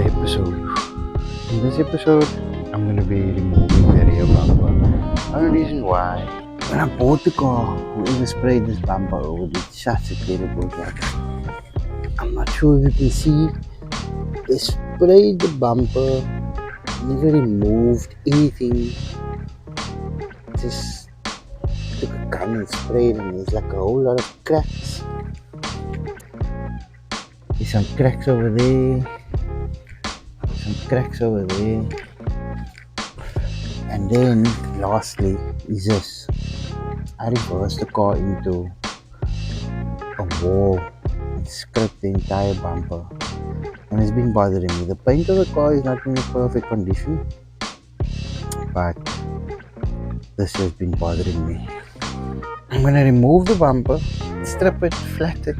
episode. In this episode, I'm going to be removing the rear bumper. Only reason why, when I bought the car, whoever sprayed this bumper over did such a terrible job. I'm not sure if you can see, they sprayed the bumper, never removed anything, just took a gun and sprayed, and there's like a whole lot of cracks. There's some cracks over there, some cracks over there, and then lastly is this. I reversed the car into a wall and scraped the entire bumper, and it's been bothering me. The paint of the car is not in a perfect condition, but this has been bothering me. I'm gonna remove the bumper, strip it, flat it,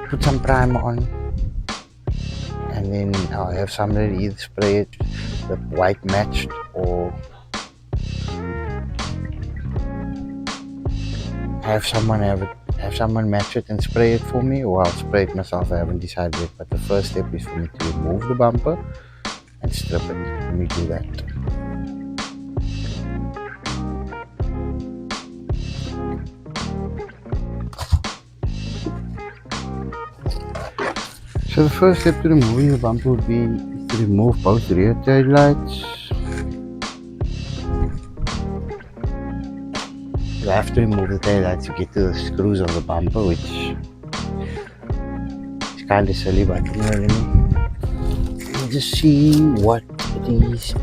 put some primer on, and then I'll have somebody either spray it the white matched or have someone match it and spray it for me, or I'll spray it myself. I haven't decided yet, but the first step is for me to remove the bumper and strip it. Let me do that. So the first step to removing the bumper would be to remove both rear tail lights. You have to remove the tail lights to get to the screws of the bumper, which is kind of silly, but you know what I mean. Let me just see what it is.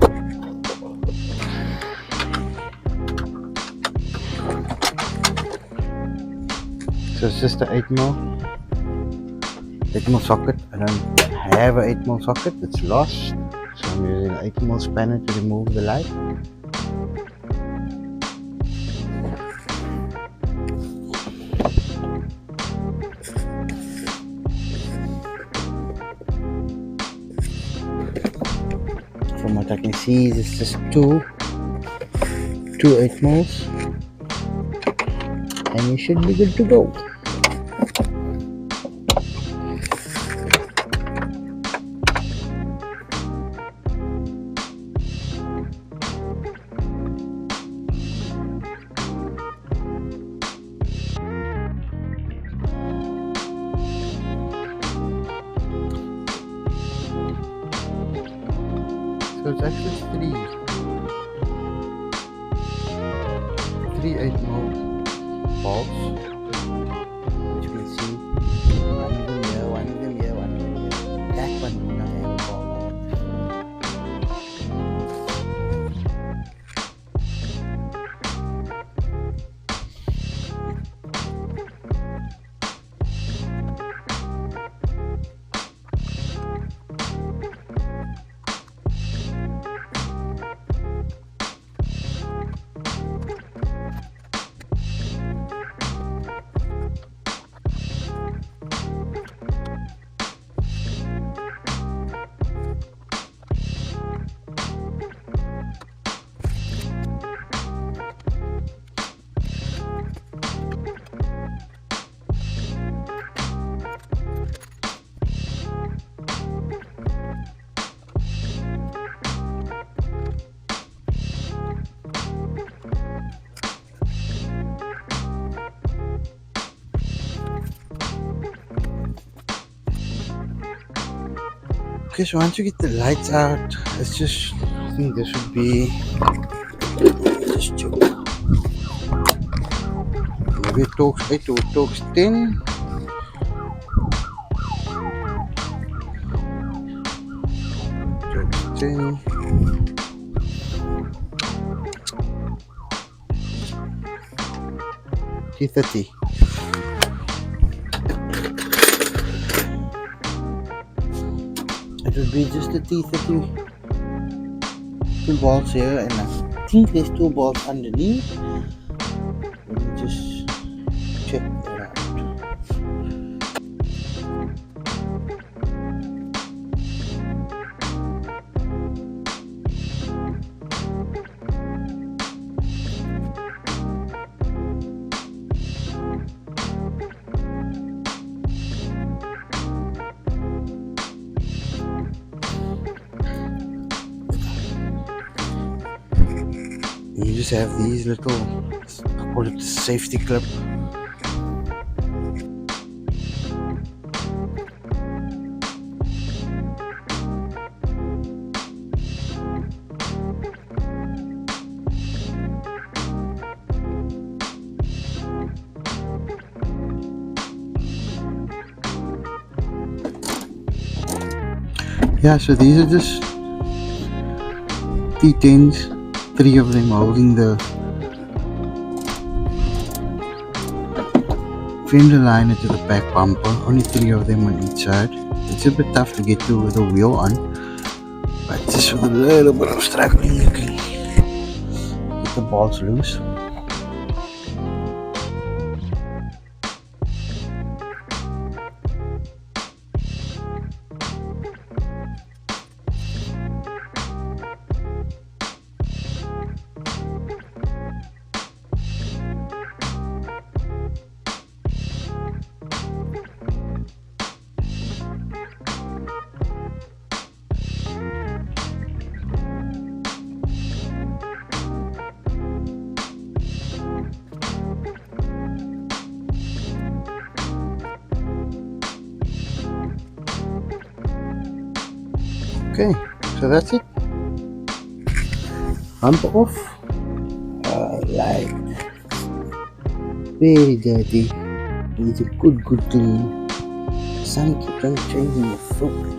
So it's just an 8mm socket. I don't have an 8mm socket, it's lost, so I'm using an 8mm spanner to remove the light. From what I can see, it's just two 8mm, and you should be good to go. So it's actually three 8mm bolts, which you can see. One of them here, one of them here, one of them here. That one will not have a ball on it. Okay, so once you get the lights out, it's just, I think this would be, just check. Maybe it talks 8 or it talks 10. Talks 10. T30. It would be just a T30, two balls here, and I think there's two balls underneath. Let me just check that out. You just have these little, I call it the safety clip. Yeah, so these are just T10s, 3 of them holding the fender liner to the back bumper, only 3 of them on each side. It's a bit tough to get to the wheel on, but just with a little bit of struggling you can get the balls loose. Okay, so that's it. Bumper off. Like very dirty. Needs a good clean. Sun keeps on changing the focus.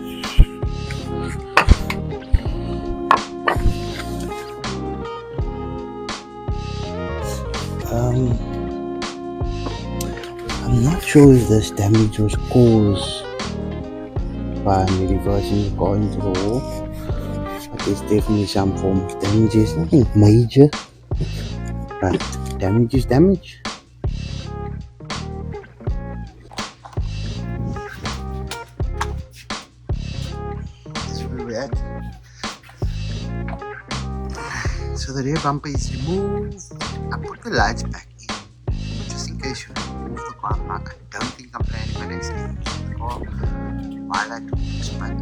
I'm not sure if this damage was caused by me reversing the car into the wall, but there's definitely some form of damage. It's nothing major, but damage is damage. This is where we're at. So the rear bumper is removed. I put the lights back in, just in case you remove the car. I don't think I'm planning on actually using the car while I do this, but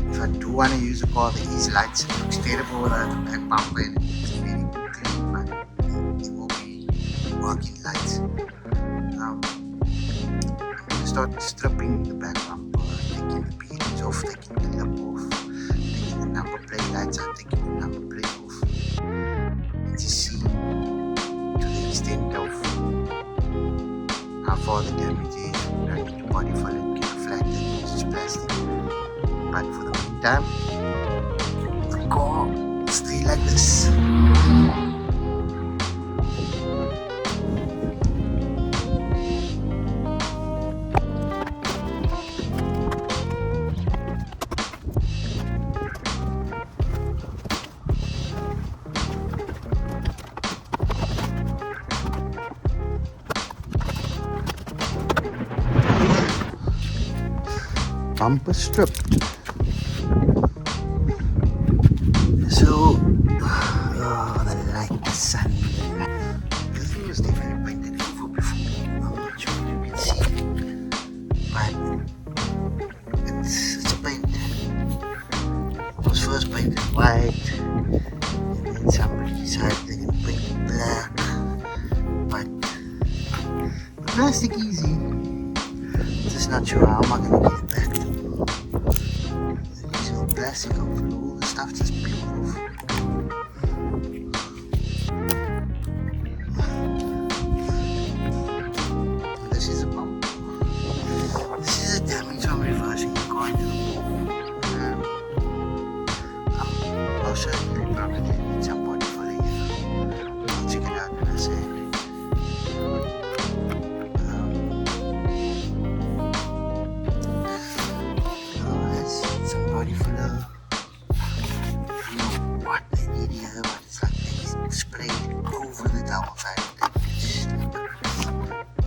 if I do want to use the car, there is lights. It looks terrible without the back bumper and it's very clean, but it will be working lights. I'm going to start stripping the back bumper, taking the bearings off, taking the lip off, taking the number plate lights out, taking the number plate off, and just see to the extent of how far the damage is. I need to body fill it, get it flattened, it's just plastic. But for the meantime, the car will stay like this. Bumper stripped. So, the light, the sun. This thing was definitely painted over before. I'm not sure if you can see, but it's a paint. It was first painted white, and then somebody decided they can paint it black. But the plastic easy. Just not sure how am I gonna get it back to. There's no plastic over all the stuff just peeled off. This is a bump. This is a damage from reversing the car into the wall. I'll show you probably need some body filling. I'll check it out when I say it. Body filler. I don't know what they did here, but it's like they sprayed it over the downside.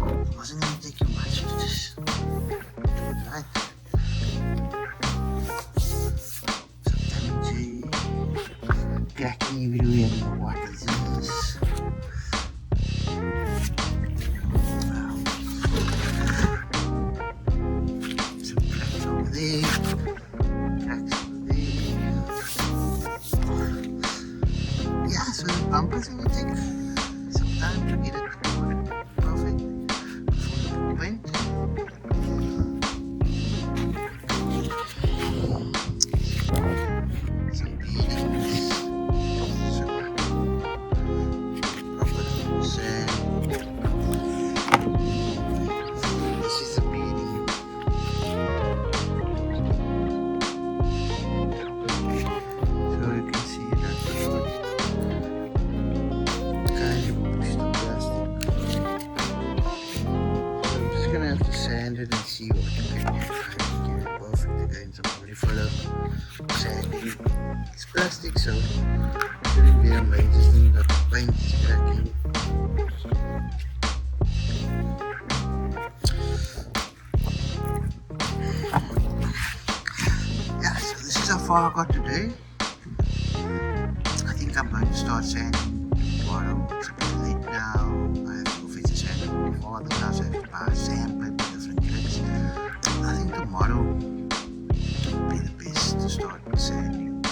It wasn't going to take you much to just do it right. Some damage, cracking everywhere. I don't know what is this. Some cracks over there. Yeah, so refill sanding. It's plastic, so it shouldn't be a major thing. The paint is cracking. Yeah, so this is how far I got today. I think I'm going to start sanding tomorrow. It's a bit late now. I have to go fetch a sander from my father's house. I have to buy a sandpaper, different grades. I think tomorrow will be the best to start sanding. A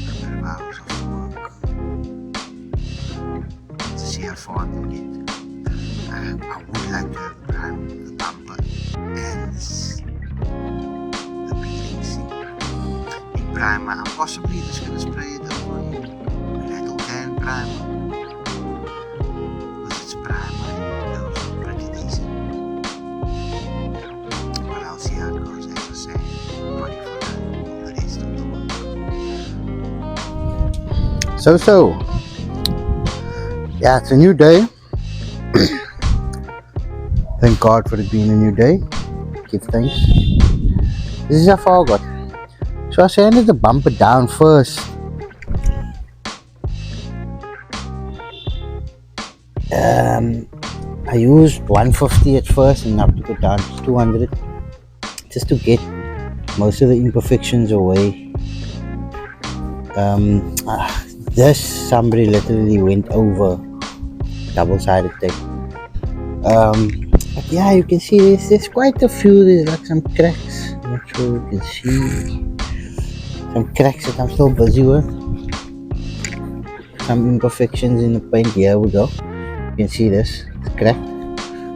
couple of hours after work to see how far I can get. I would like to have the bumper and the beading seat in primer. I'm possibly just going to spray it over in metal can primer because it's primer and those are pretty decent. But I'll see how it goes, as I say, body for the rest of the work. So, yeah, it's a new day. Thank God for it being a new day. Give thanks. This is how far I got. So I sanded the bumper down first. I used 150 at first and now took it down to 200 just to get most of the imperfections away. Somebody literally went over double-sided tape. But yeah, you can see there's quite a few. There's like some cracks. I'm not sure you can see some cracks that I'm still busy with. Some imperfections in the paint. Here we go. You can see this. It's cracked.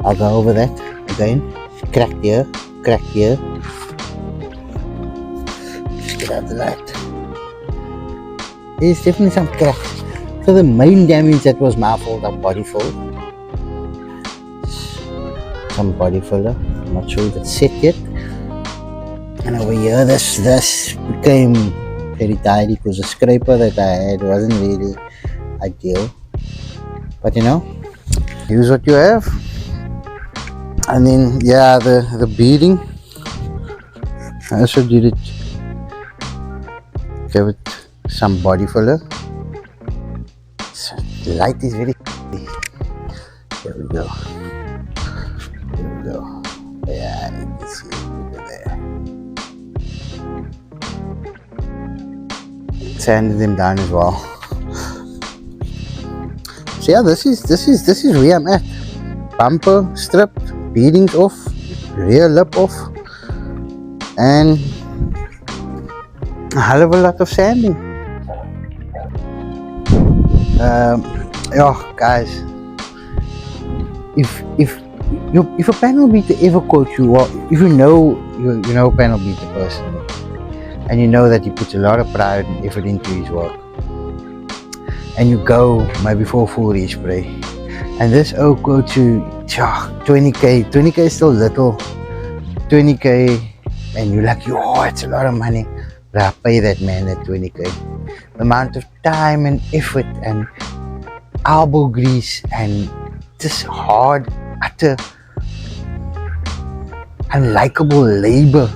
I'll go over that again. It's cracked here. Cracked here. Just get out the light. There's definitely some cracks. So the main damage that was my fault, our body fault. Some body filler. I'm not sure if it's set yet. And over here, this became very tidy because the scraper that I had wasn't really ideal. But you know, use what you have. And then yeah, the beading. I also did it. Gave it some body filler. So the light is very. There we go. Yeah, you can see it over there. Sanded them down as well. So yeah, this is where I'm at. Bumper stripped, beadings off, rear lip off, and a hell of a lot of sanding. Guys, if a panel beater ever quotes you, or if you know a panel beater personally, and you know that he puts a lot of pride and effort into his work, and you go maybe for a full respray, and this quotes you 20k. 20k is still little. 20k, and you're like, it's a lot of money. But I pay that man that 20k. The amount of time and effort and elbow grease and just hard, utter, unlikable labor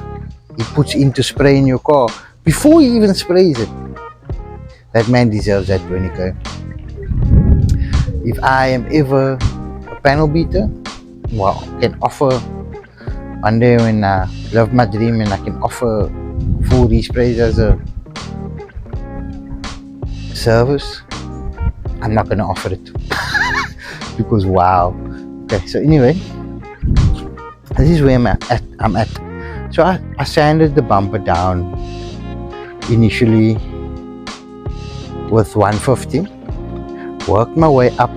he puts into spraying your car before he even sprays it. That man deserves that 20k. If I am ever a panel beater, well, I can offer one day when I live my dream and I can offer full resprays as a service, I'm not going to offer it because wow. Okay, so anyway, this is where I'm at. So I sanded the bumper down initially with 150, worked my way up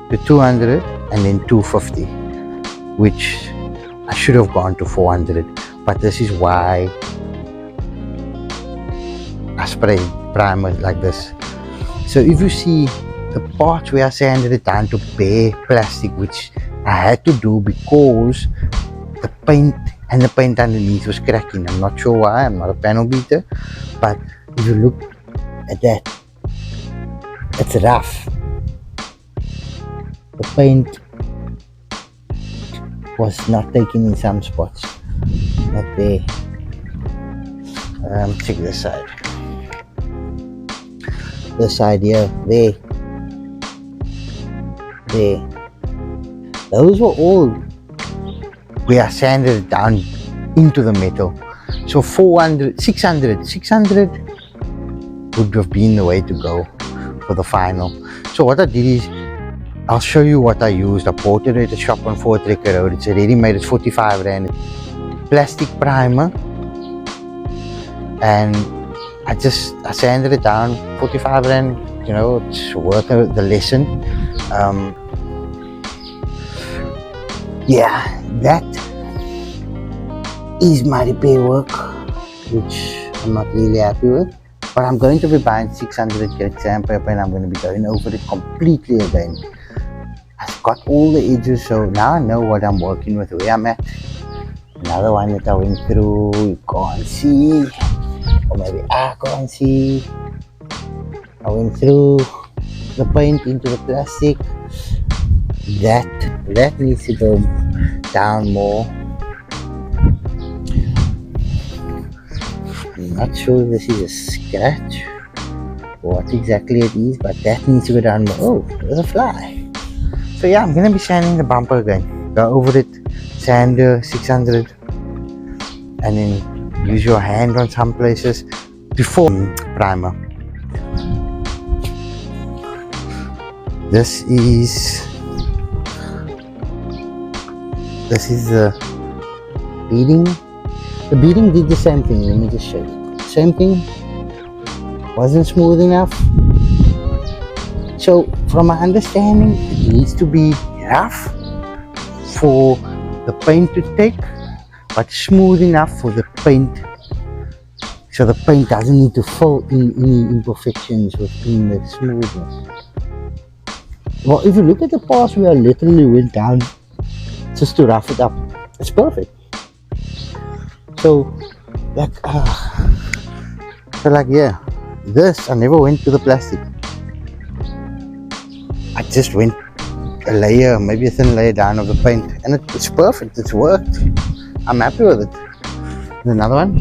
to 200 and then 250, which I should have gone to 400, but this is why I spray primer like this. So if you see the parts where I sanded it down to bare plastic, which I had to do because the paint underneath was cracking. I'm not sure why, I'm not a panel beater, but if you look at that, it's rough. The paint was not taking in some spots, Like there. Check this side. This side here, there. Those were all we are sanded down into the metal. So 400, 600 would have been the way to go for the final. So what I did is, I'll show you what I used. I bought it at a shop on Fort Ricker Road. It's ready made, it's 45 rand. Plastic primer, and I sanded it down, 45 rand, it's worth the lesson. Yeah, that is my repair work, which I'm not really happy with. But I'm going to be buying 600 grit sandpaper and I'm going to be going over it completely again. I've got all the edges, so now I know what I'm working with, where I'm at. Another one that I went through, you can't see, or maybe I can't see. I went through the paint into the plastic. That needs to go down more. I'm not sure if this is a scratch or what exactly it is, but that needs to go down more. Oh, there's a fly. So yeah, I'm gonna be sanding the bumper again. Go over it, sand 600, and then use your hand on some places before primer. This is the beading. The beading did the same thing. Let me just show you. Same thing. Wasn't smooth enough. So from my understanding, it needs to be rough for the paint to take, but smooth enough for the paint, so the paint doesn't need to fill in any imperfections within the smoothness. Well, if you look at the parts where I literally went down just to rough it up, it's perfect. So yeah, this I never went to the plastic. I just went a layer, maybe a thin layer down of the paint, and it's perfect. It's worked. I'm happy with it. And another one.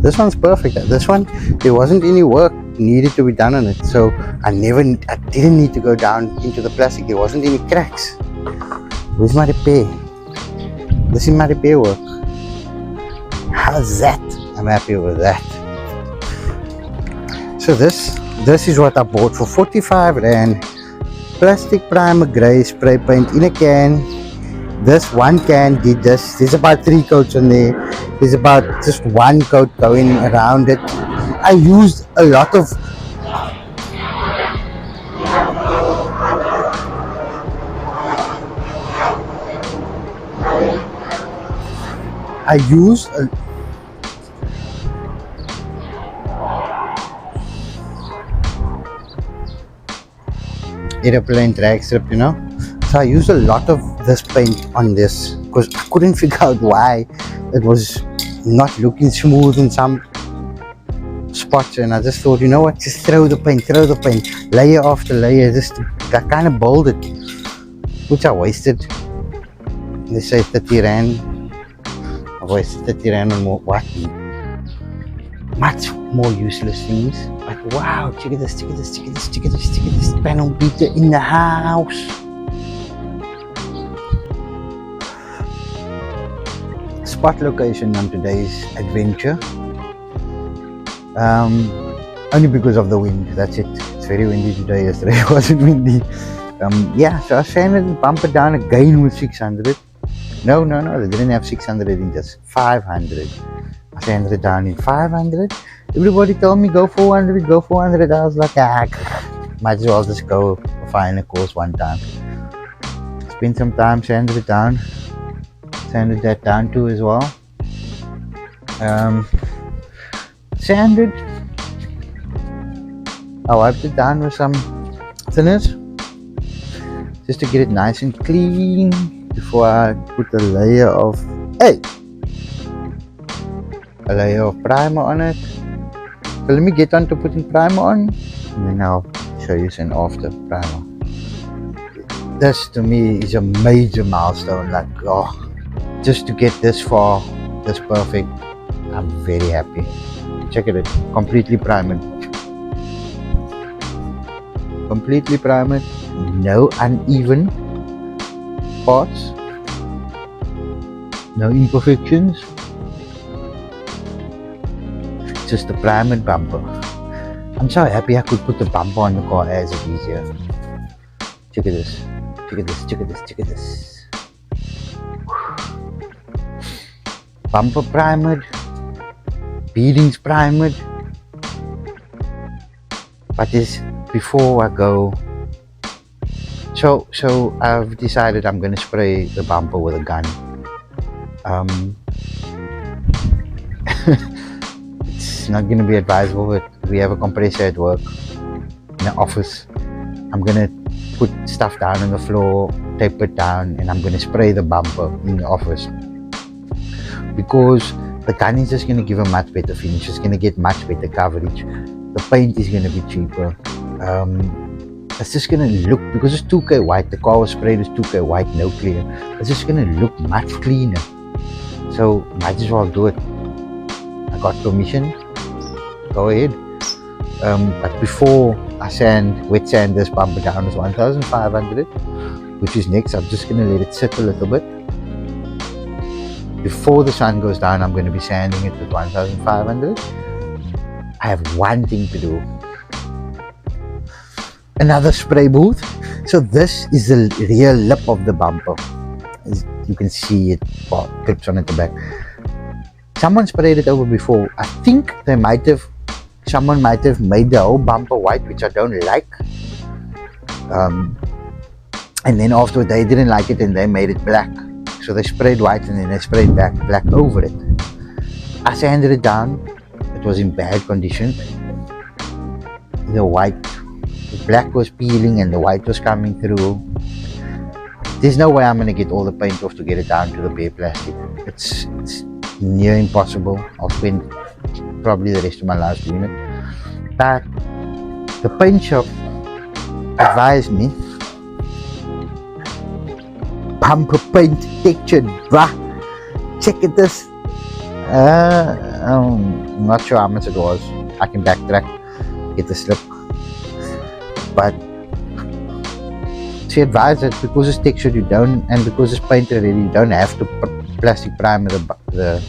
This one's perfect. This one, there wasn't any work needed to be done on it, so I didn't need to go down into the plastic. There wasn't any cracks. Where's my repair? This is my repair work. How's that? I'm happy with that. So this is what I bought for 45 rand. Plastic primer grey spray paint in a can. This one can did this. There's about 3 coats on there. There's about just 1 coat going around it. I used a lot of airplane drag strip, so I used a lot of this paint on this because I couldn't figure out why it was not looking smooth in some spots, and I just thought, you know what, just throw the paint, layer after layer, just I kind of build it, which I wasted. They say 30 rand. I wasted 30 rand on much more useless things. But wow, check this panel beater in the house. Spot location on today's adventure, only because of the wind. That's it. It's very windy today. Yesterday it wasn't windy. Yeah, so I sanded the bumper down again with 600. No, they didn't have 600 in, just 500. I sanded it down in 500. Everybody told me go 400. I was like, might as well just go for final course one time. Spent some time, sanded it down. Sanded that down too as well. Sanded. I wiped it down with some thinners just to get it nice and clean before I put a layer of primer on it. So let me get on to putting primer on, and then I'll show you an after primer. This to me is a major milestone. Like, oh, just to get this far, this perfect, I'm very happy. Check it out, completely primed. Completely primed, no uneven parts, no imperfections, just a primed bumper. I'm so happy I could put the bumper on the car as it is here. Check at this, check at this, check at this, check at this. Bumper primed, bearings primed. But this, before I go, so I've decided I'm gonna spray the bumper with a gun. It's not gonna be advisable, but we have a compressor at work in the office. I'm gonna put stuff down on the floor, tape it down, and I'm gonna spray the bumper in the office, because the gun is just gonna give a much better finish. It's gonna get much better coverage. The paint is gonna be cheaper. It's just gonna look, because it's 2K white, the car was sprayed as 2K white, no clear. It's just gonna look much cleaner. So might as well do it. I got permission, go ahead. But before I wet sand this bumper down is 1500, which is next. I'm just gonna let it sit a little bit. Before the sun goes down, I'm gonna be sanding it with 1500. I have one thing to do. Another spray booth. So this is the rear lip of the bumper. As you can see, it clips on at the back. Someone sprayed it over before. I think someone might have made the whole bumper white, which I don't like. And then after they didn't like it and they made it black. So they sprayed white and then they sprayed black over it. I sanded it down. It was in bad condition. The black was peeling and the white was coming through. There's no way I'm gonna get all the paint off to get it down to the bare plastic. It's near impossible. I'll spend probably the rest of my life doing it. But the paint shop advised me, bumper paint textured, bruh. Check at this. I'm not sure how much it was. I can backtrack, get the slip. But she advised that because it's textured, you don't, and because it's painted already, you don't have to plastic primer the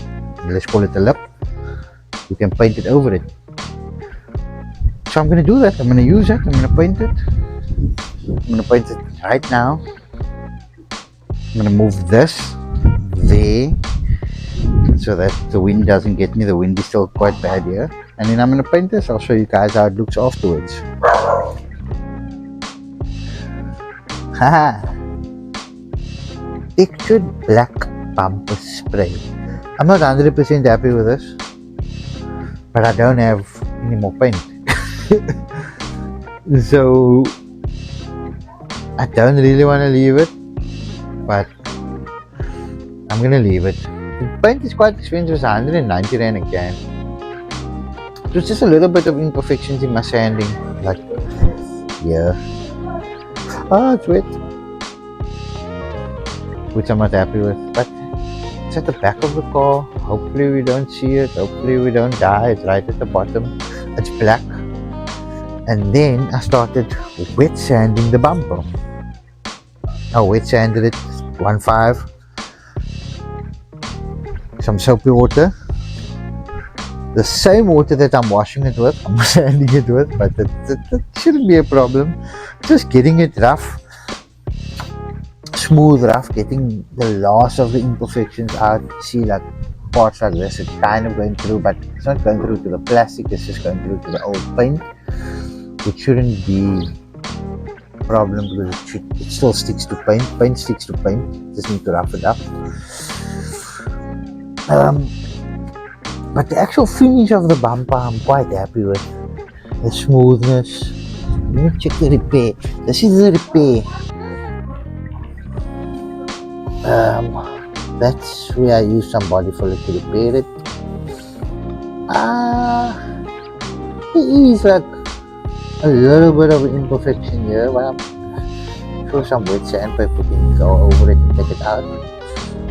let's call it the lip. You can paint it over it. So I'm gonna do that. I'm gonna use it. I'm gonna paint it. I'm gonna paint it right now. I'm gonna move this there so that the wind doesn't get me. The wind is still quite bad here. And then I'm gonna paint this. I'll show you guys how it looks afterwards. Haha. Textured black bumper spray. I'm not 100% happy with this, but I don't have any more paint. So I don't really want to leave it, but I'm gonna leave it. The paint is quite expensive. It's 190 rand a can. There's just a little bit of imperfections in my sanding, like yeah. Oh, it's wet, which I'm not happy with, but it's at the back of the car. Hopefully we don't see it. Hopefully we don't die. It's right at the bottom. It's black. And then I started wet sanding the bumper. I wet sanded it 1.5. Some soapy water. The same water that I'm washing it with, I'm sanding it with, but it shouldn't be a problem. Just getting it rough, smooth rough, getting the last of the imperfections out. See, like parts like this, it's kind of going through, but it's not going through to the plastic, it's just going through to the old paint, which shouldn't be a problem because it still sticks to paint. Paint sticks to paint, just need to rough it up. But the actual finish of the bumper, I'm quite happy with. The smoothness. Let me check the repair. This is the repair. That's where I use some body fluid to repair it. It is like a little bit of imperfection here, but I'm sure some wet sandpaper can go over it and take it out.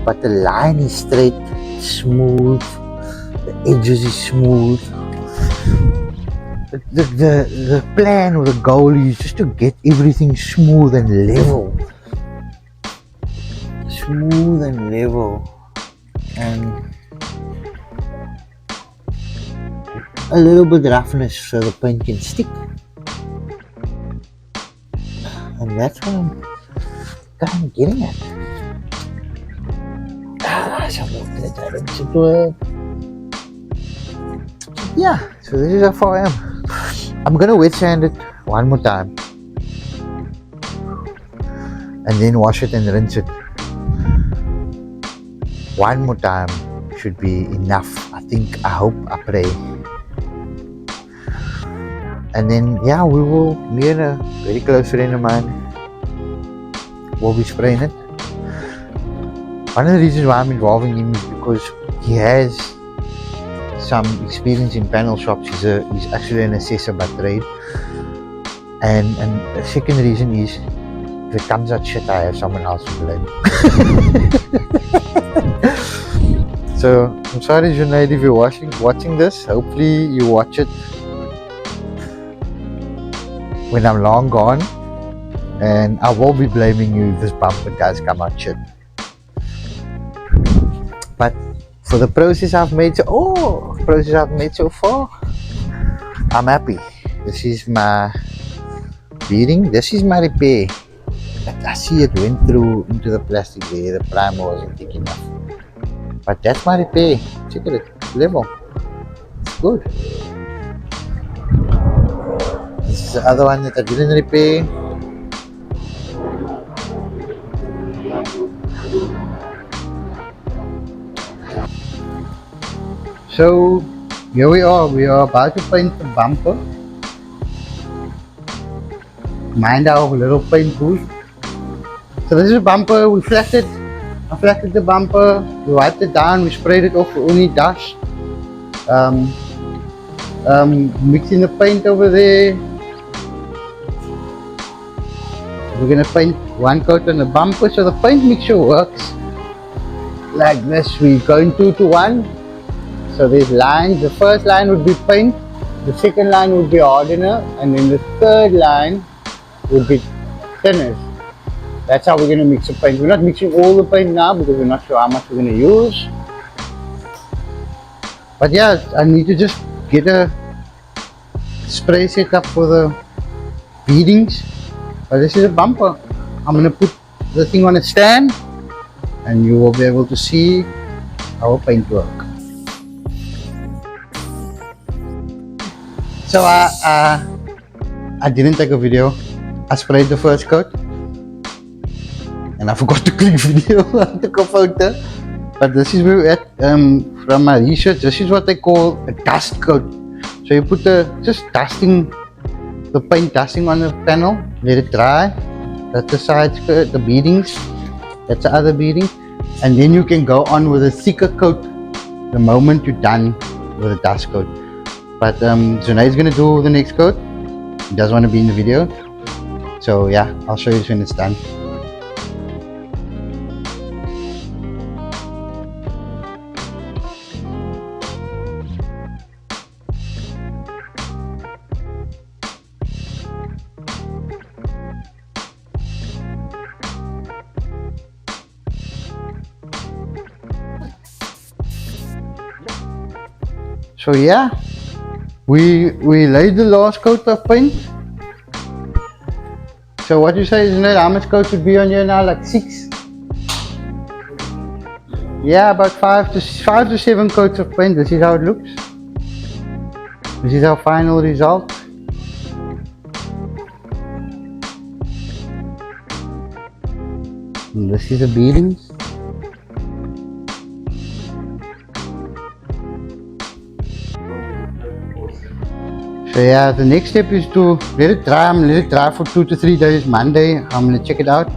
But the line is straight, smooth, the edges is smooth. The plan or the goal is just to get everything smooth and level. Smooth and level. And a little bit roughness so the paint can stick. And that's what I'm kind of getting at. Yeah, so this is how far I am. I'm gonna wet sand it one more time and then wash it and rinse it. One more time should be enough. I hope, I pray. And then yeah, me and a very close friend of mine will be spraying it. One of the reasons why I'm involving him is because he has some experience in panel shops. He's actually an assessor by trade. And the second reason is, if it comes out shit, I have someone else to blame. So I'm sorry, Junaid, if you're watching this. Hopefully you watch it when I'm long gone, and I will be blaming you if this bumper does come out shit. But for the process I've made so far, I'm happy. This is my beading. This is my repair. I see it went through into the plastic there. The primer wasn't thick enough. But that's my repair. Check it, level. It's good. This is the other one that I didn't repair. So here we are about to paint the bumper. Mind our little paint booth. So this is a bumper, I flatted the bumper, we wiped it down, we sprayed it off with only dust. Mixing the paint over there. We're gonna paint one coat on the bumper, so the paint mixture works like this. We're going 2 to 1. So there's lines. The first line would be paint, the second line would be hardener, and then the third line would be thinners. That's how we're going to mix the paint. We're not mixing all the paint now because we're not sure how much we're going to use. But yeah, I need to just get a spray set up for the beadings. But this is a bumper. I'm going to put the thing on a stand and you will be able to see our paint work. So I didn't take a video. I sprayed the first coat and I forgot to click video. I took a photo. But this is where we're at. From my research, this is what they call a dust coat. So you put just dusting the paint, dusting on the panel, let it dry. That's the side skirt, the beadings. That's the other beading. And then you can go on with a thicker coat the moment you're done with a dust coat. But Zunay is going to do the next coat. He doesn't want to be in the video. So yeah, I'll show you when it's done. So yeah, we laid the last coat of paint. So what you say is, how much coat should be on here now? Like 6? Yeah, about 5 to 7 coats of paint. This is how it looks. This is our final result. And this is the beadings. So yeah, the next step is to let it dry. I'm gonna let it dry for 2 to 3 days. Monday, I'm gonna check it out,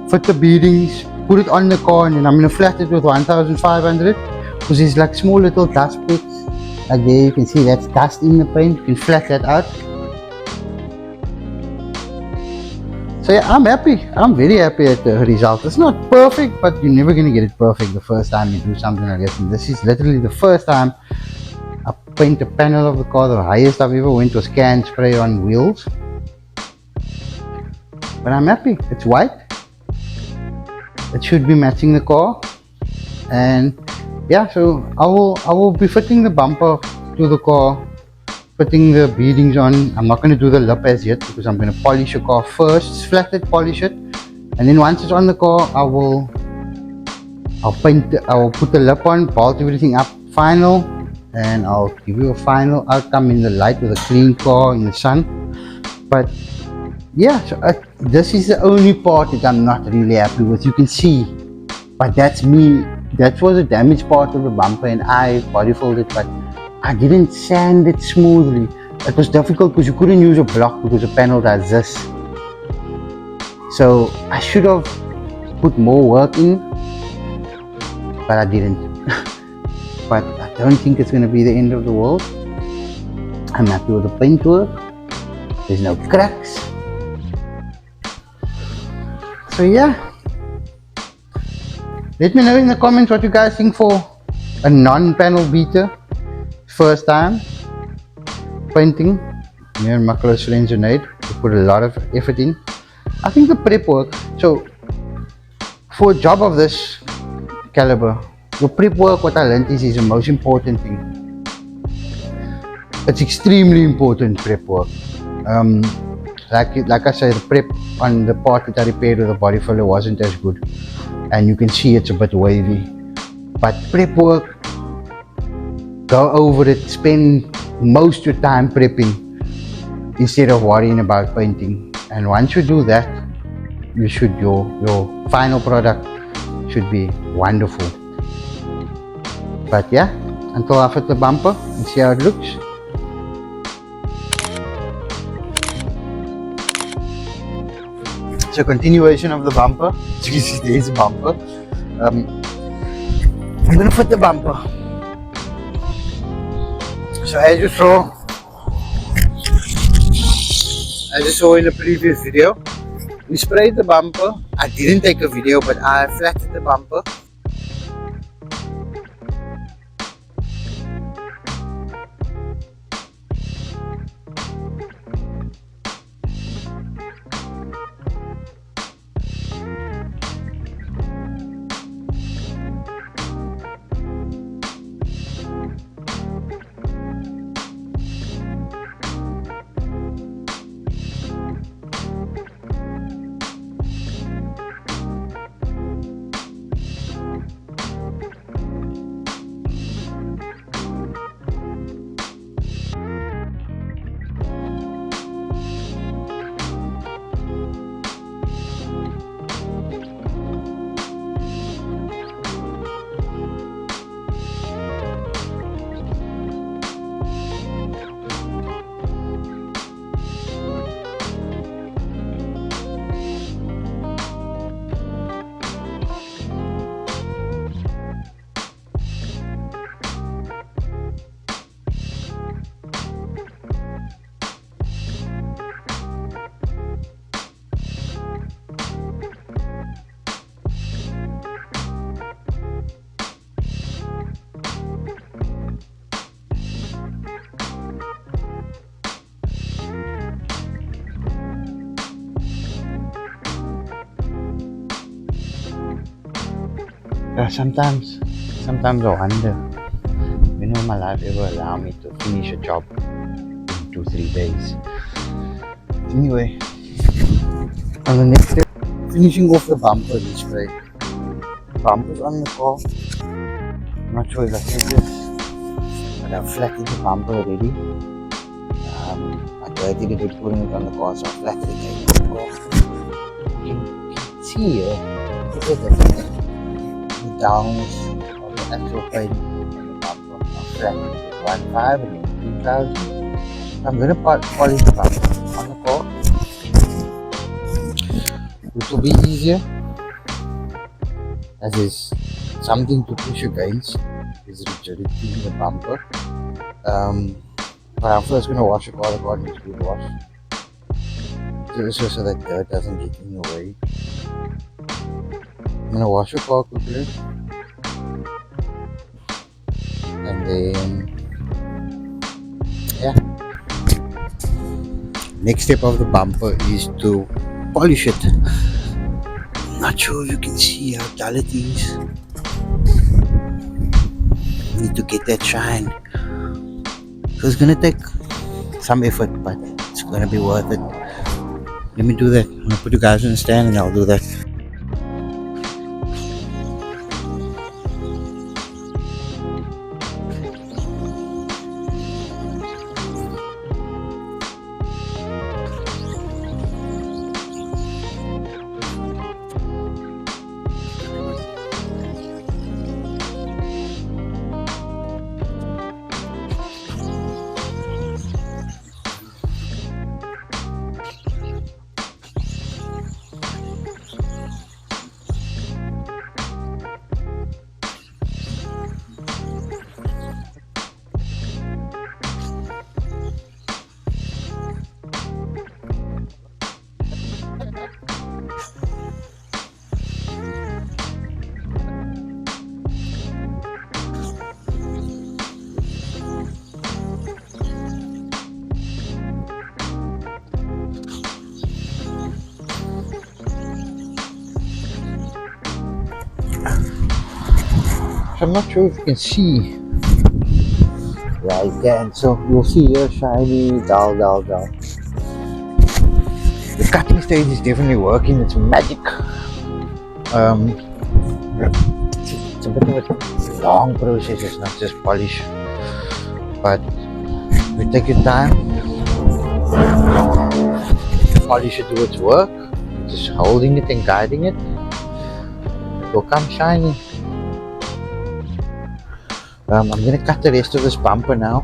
fit the beadings, put it on the car, and then I'm gonna flat it with 1500 because there's like small little dust bits. Like there you can see that's dust in the paint. You can flat that out. So yeah, I'm happy. I'm very happy at the result. It's not perfect, but you're never gonna get it perfect the first time you do something like this. And this is literally the first time I paint the panel of the car. The highest I've ever went was can spray on wheels. But I'm happy. It's white. It should be matching the car. And yeah, so I will be fitting the bumper to the car, putting the beadings on. I'm not going to do the lip as yet because I'm going to polish the car first, flatten, polish it, and then once it's on the car, I'll put the lip on, bolt everything up final, and I'll give you a final outcome in the light with a clean car in the sun. But yeah, so this is the only part that I'm not really happy with. You can see, but that's me. That was a damaged part of the bumper, and I body folded, but I didn't sand it smoothly. It was difficult because you couldn't use a block because the panel does this. So I should have put more work in, but I didn't. But I don't think it's going to be the end of the world. I'm happy with the paint work. There's no cracks. So yeah, let me know in the comments what you guys think for a non-panel beater. First time painting. Me and my close friends Junaid, we put a lot of effort in. I think the prep work, so for a job of this caliber, your prep work, what I learned is the most important thing. It's extremely important, prep work. Like I said, the prep on the part that I repaired with the body filler wasn't as good, and you can see it's a bit wavy. But prep work, go over it, spend most of your time prepping instead of worrying about painting. And once you do that, your final product should be wonderful. But yeah, until I fit the bumper and see how it looks. So continuation of the bumper. There's a bumper. I'm gonna fit the bumper. So as you saw in the previous video, we sprayed the bumper. I didn't take a video, but I flattened the bumper. Sometimes I wonder, when will my life ever allow me to finish a job in 2-3 days? Anyway, on the next step, finishing off the bumper display. Bumpers on the car. I'm not sure if I said this, but I've flattened the bumper already. I dirtied it with putting it on the car, so I flattened it on the car. You can see here, look at the downs of the actual paint on the bumper. I'm flattening it with 1.5 and then 3,000. I'm going to polish the bumper on the car, which will be easier, as is something to push against is rigidity in the bumper. But I'm first going to wash the car. The car needs a good wash. just so that dirt doesn't get in your way. I'm gonna wash your car quickly, and then yeah. Next step of the bumper is to polish it. Not sure if you can see how dull it is. Need to get that shine. So it's gonna take some effort, but it's gonna be worth it. Let me do that. I'm gonna put you guys in the stand and I'll do that. So I'm not sure if you can see. Yeah, you can. So you'll see here shiny, dull, dull, dull. The cutting stage is definitely working. It's magic. Um, it's a bit of a long process. It's not just polish, but we take your time. Polish should do its work. Just holding it and guiding it. It will come shiny. I'm gonna cut the rest of this bumper now,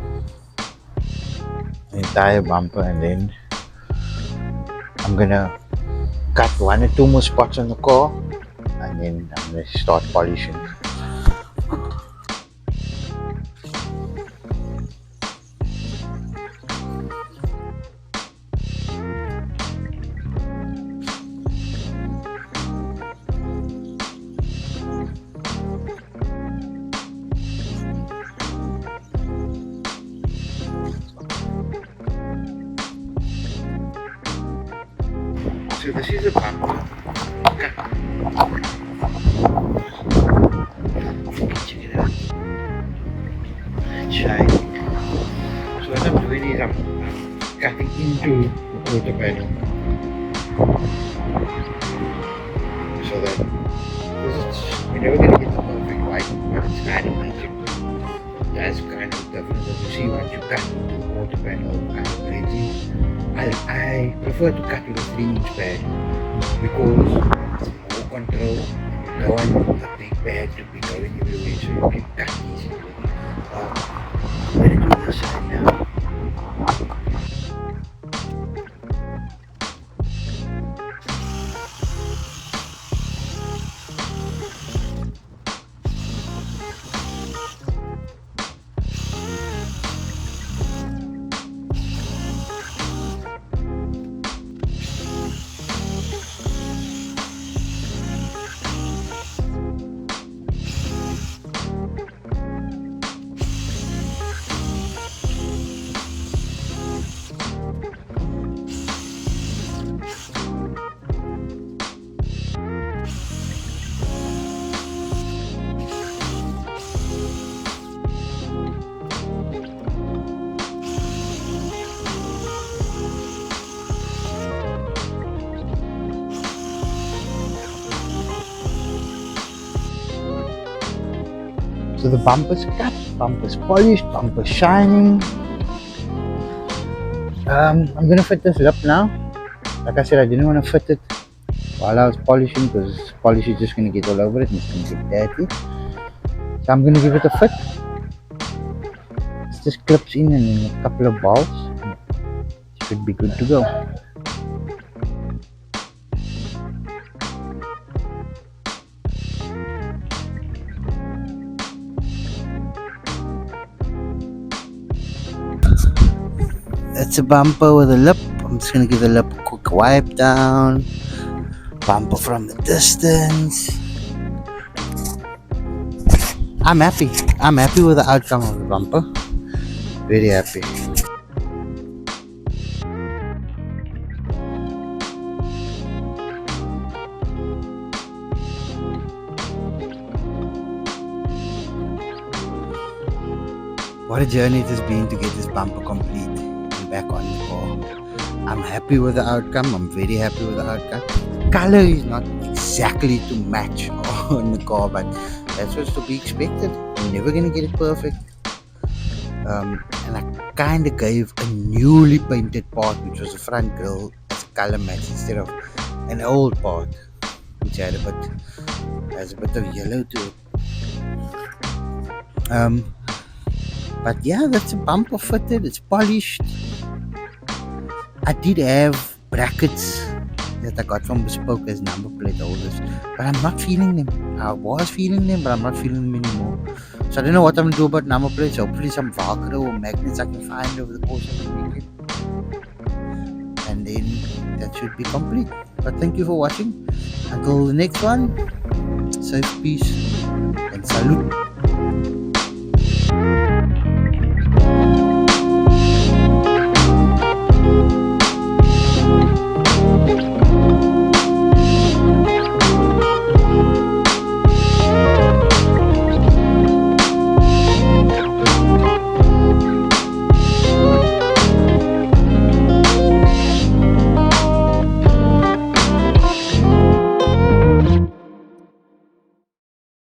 the entire bumper, and then I'm gonna cut one or two more spots on the car, and then I'm gonna start polishing. So this is a bumper. Check it out. It's shiny. So what I'm doing is I'm cutting into the quarter panel. So that you're never gonna get the perfect white, but it's kind of magic. That's kind of difference that you see once you cut into the quarter panel kind of blends in. I prefer to cut with a 3-inch pad because it's more control. You don't want the big pad to be going everywhere, so you can cut easily. I'm going to do this side now. So the bumper's cut, bumper's polished, bumper's shining. I'm gonna fit this lip now. Like I said, I didn't want to fit it while I was polishing because polish is just gonna get all over it and it's gonna get dirty. So I'm gonna give it a fit. It just clips in and then a couple of balls. It should be good to go. That's a bumper with a lip. I'm just gonna give the lip a quick wipe down. Bumper from the distance. I'm happy. I'm happy with the outcome of the bumper. Very happy. What a journey it has been to get this bumper complete and back on the car. I'm happy with the outcome. I'm very happy with the outcome. Color is not exactly to match on the car, but that's what's to be expected. I'm never gonna get it perfect. And I kind of gave a newly painted part, which was the front grille, as a color match instead of an old part, which has a bit of yellow to it. Um, but yeah, that's a bumper fitted. It's polished. I did have brackets that I got from Bespoke as number plate holders, but I'm not feeling them. I was feeling them, but I'm not feeling them anymore. So I don't know what I'm gonna do about number plates. Hopefully, some Velcro or magnets I can find over the course of the weekend, and then that should be complete. But thank you for watching. Until the next one, safe, peace, and salute.